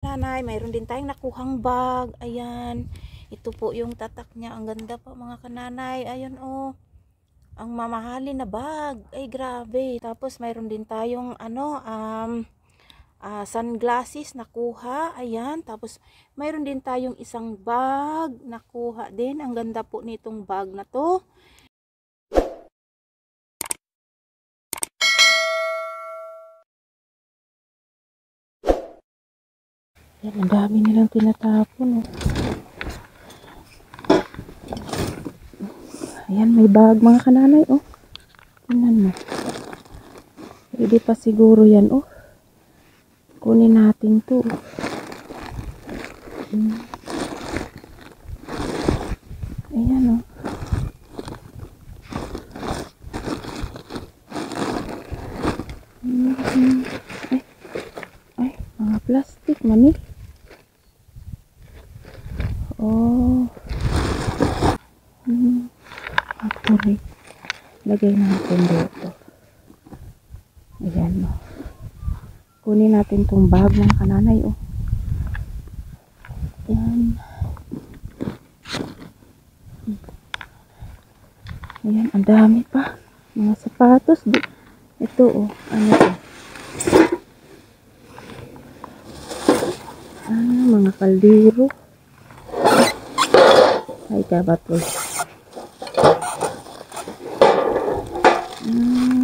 Nanay, mayroon din tayong nakuhang bag. Ayan. Ito po yung tatak niya. Ang ganda po mga kananay. Ayan oh. Ang mamahalin na bag. Ay grabe. Tapos mayroon din tayong sunglasses nakuha. Ayan. Tapos mayroon din tayong isang bag nakuha din. Ang ganda po nitong bag na to. Yan, ang dami nilang tinatapon. Oh. Ayan, may bag mga kananay. Oh. Tingnan mo. Hindi pa siguro yan. Oh. Kunin natin to. Ayan oh. Ay, mga plastic man eh. Oh. Actually, lagay natin dito. Ayan oh. Kunin natin tong bag ng kananay oh. Ayan. Ayan, ang dami pa. Mga sapatos. Ito oh, ano to? Mga kaldero. Ay, kabat po.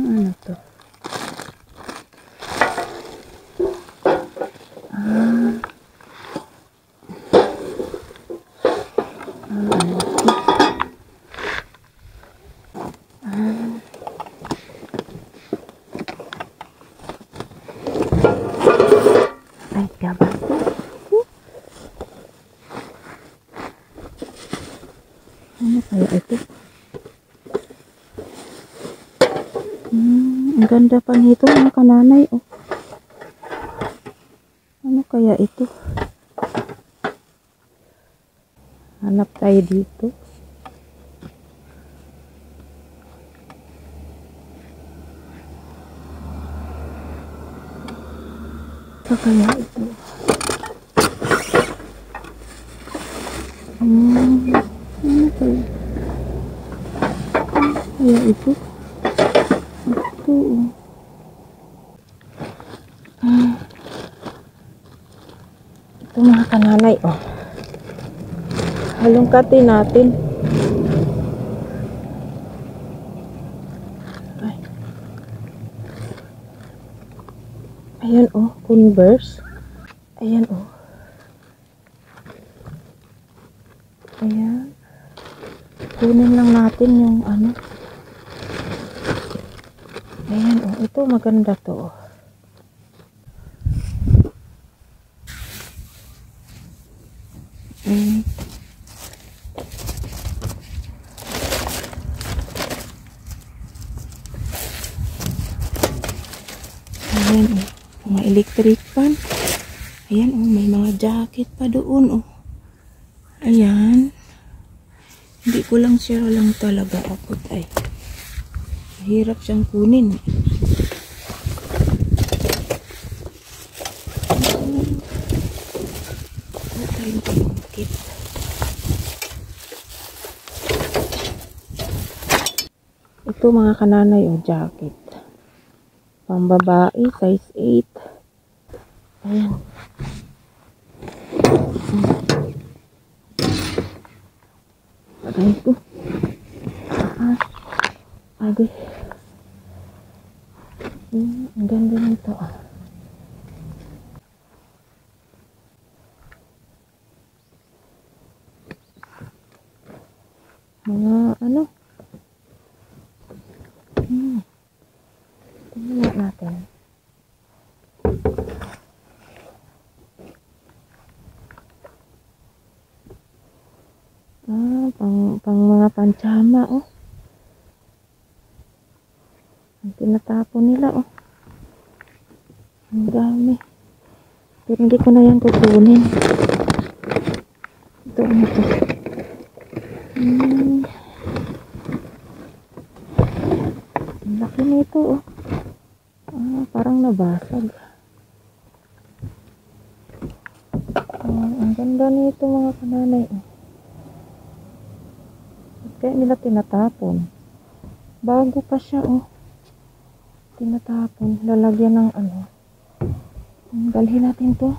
Ano to? Ay, kabat po. Ano kaya ito? Ang ganda pa nito mga kananay oh. Ano kaya ito? Hanap tayo dito. Ano kaya ito? Ano kaya? Kaya ito? Ito oh. Ito mga kananay oh. Halongkatin natin. Ay. Ayan oh, Converse. Ayan oh. Ayan. Kunin lang natin yung ano. Ayan oh, ito maganda to oh. Ayan oh, mga electric fan. Ayan oh, may mga jacket pa doon oh. Ayan. Hindi ko lang share lang talaga ako ay. Mahirap siyang kunin. Ito mga kananay o jacket. Pambabae, size 8. Ayan. Aray ko. Agay. Ang ganda nito ah. Mga ano. Tingnan natin. Pang mga pantsama oh. Ang tinatapon nila oh. Ang dami. Pero hindi ko na yan kukunin. Ito ano to. Ang laki nito oh. Parang nabasag. ganda nito mga kananay. Kaya nila tinatapon. Bago pa siya, oh. Tinatapon. Lalagyan ng ano. Dalhin natin to.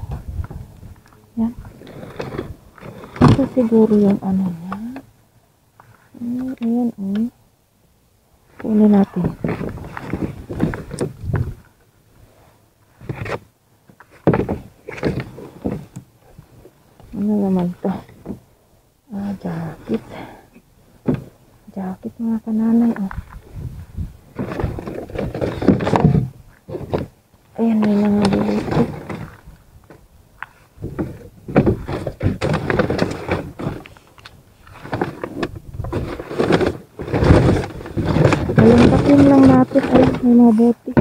Yan. Ito siguro yung ano niya. Ayan, oh. Kunin natin. Ano naman to? Jacket. Jacket mga kananay, oh. Ayan, may mga bulitik. Malantakin lang natin. Ayan, may mga bote.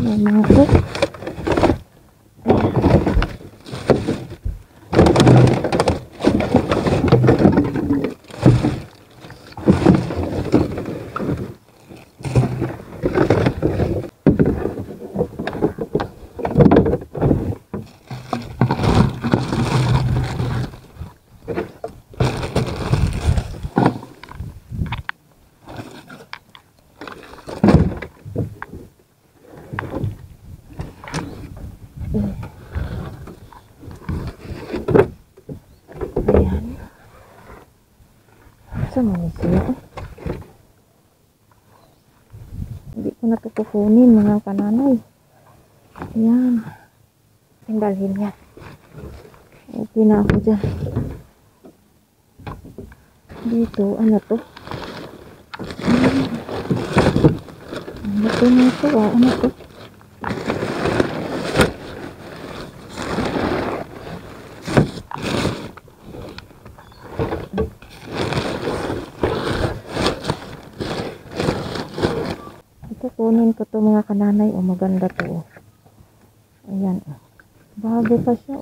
May mga bote. Ayan. Saan mo siya? Hindi ko na ito kukunin mga kananay. Ayan. Tindalhin niya. Okay na ako dyan. Dito, ano to? Ano to na ito? Ano to? Kukunin ko to mga kananay. O maganda to. Ayan. Bago pa siya.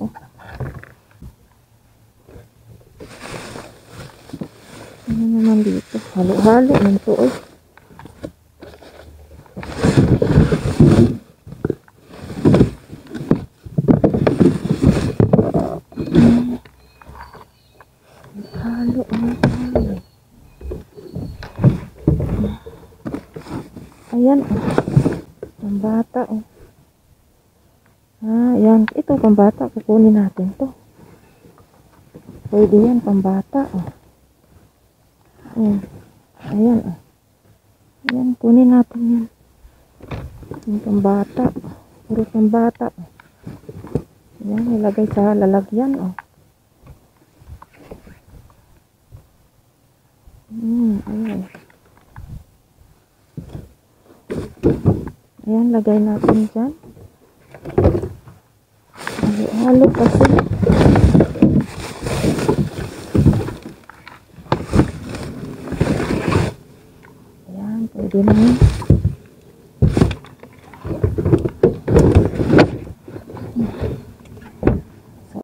Ano naman dito? Halo-halo man to. Halo. Ayan, pambata, ayan, ito pambata, kukunin natin to. Pwede yan, pambata, ayan, ayan, kunin natin yan. Yung pambata, puro pambata, ayan, ilagay sa lalagyan, ayan. Ayan, lagay natin dyan. Halo kasi. Ayan, pwede na yun.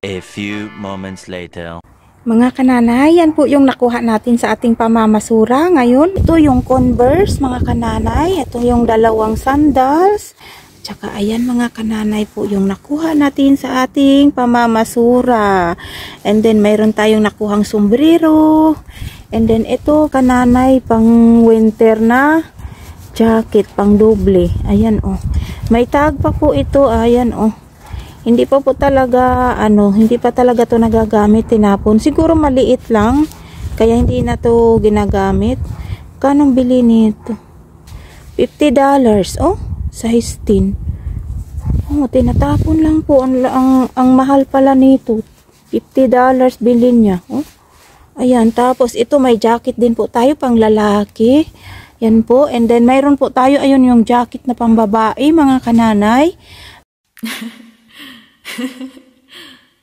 A few moments later. Mga kananay, yan po yung nakuha natin sa ating pamamasura ngayon. Ito yung Converse, mga kananay. Ito yung dalawang sandals. Tsaka ayan mga kananay po yung nakuha natin sa ating pamamasura. And then mayroon tayong nakuhang sombrero. And then ito kananay pang winter na jacket, pang doble. Ayan May tag pa po ito. Ayan Hindi pa po talaga, hindi pa talaga to nagagamit, tinapon. Siguro maliit lang, kaya hindi na to ginagamit. Kanong bili nito? $50. Size 10. Tinatapon lang po. Ang mahal pala nito. $50 bilhin niya. Ayan, tapos ito may jacket din po tayo pang lalaki. Yan po. And then mayroon po tayo, ayun yung jacket na pang babae, mga kananay.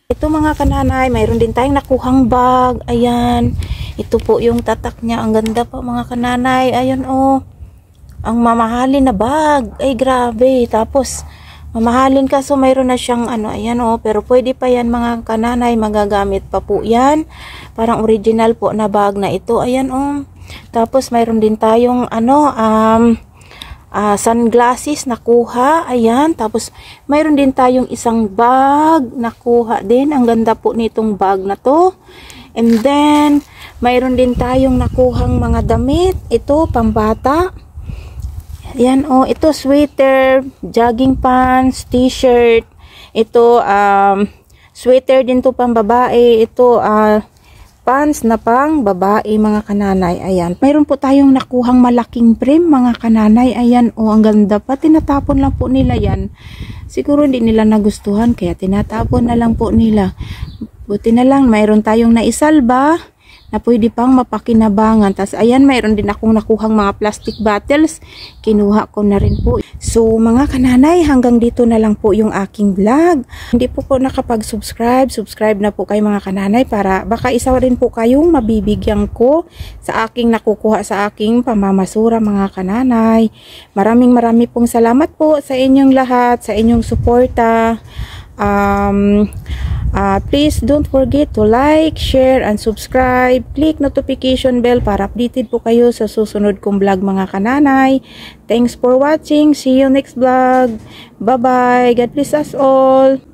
Ito mga kananay, mayroon din tayong nakuhang bag. Ayan. Ito po yung tatak niya. Ang ganda po mga kananay. Ayan Ang mamahalin na bag. Ay grabe. Tapos Mamahalin kaso mayroon na siyang ano, ayan oh, pero pwede pa yan mga kananay, magagamit pa po yan. Parang original po na bag na ito, ayan oh. Tapos mayroon din tayong ano, sunglasses nakuha, ayan. Tapos mayroon din tayong isang bag nakuha din, ang ganda po nitong bag na to. And then, mayroon din tayong nakuhang mga damit, ito pambata. Yan oh, ito sweater, jogging pants, t-shirt. Ito sweater din to pang babae. Ito pants na pang babae mga kananay. Ayan. Mayroon po tayong nakuhang malaking frame mga kananay. Ayan oh, ang ganda pa. Tinatapon lang po nila yan. Siguro hindi nila nagustuhan kaya tinatapon na lang po nila. Buti na lang mayroon tayong naisalba na pwede pang mapakinabangan. Tapos ayan, mayroon din akong nakuhang mga plastic bottles. Kinuha ko na rin po. So mga kananay, hanggang dito na lang po yung aking vlog. Hindi po nakapag-subscribe. Subscribe na po kayo mga kananay para baka isa rin po kayong mabibigyan ko sa aking nakukuha sa aking pamamasura mga kananay. Maraming pong salamat po sa inyong lahat, sa inyong suporta. Please don't forget to like, share, and subscribe. Click notification bell para updated po kayo sa susunod kong vlog mga kananay. Thanks for watching. See you next vlog. Bye-bye. God bless us all.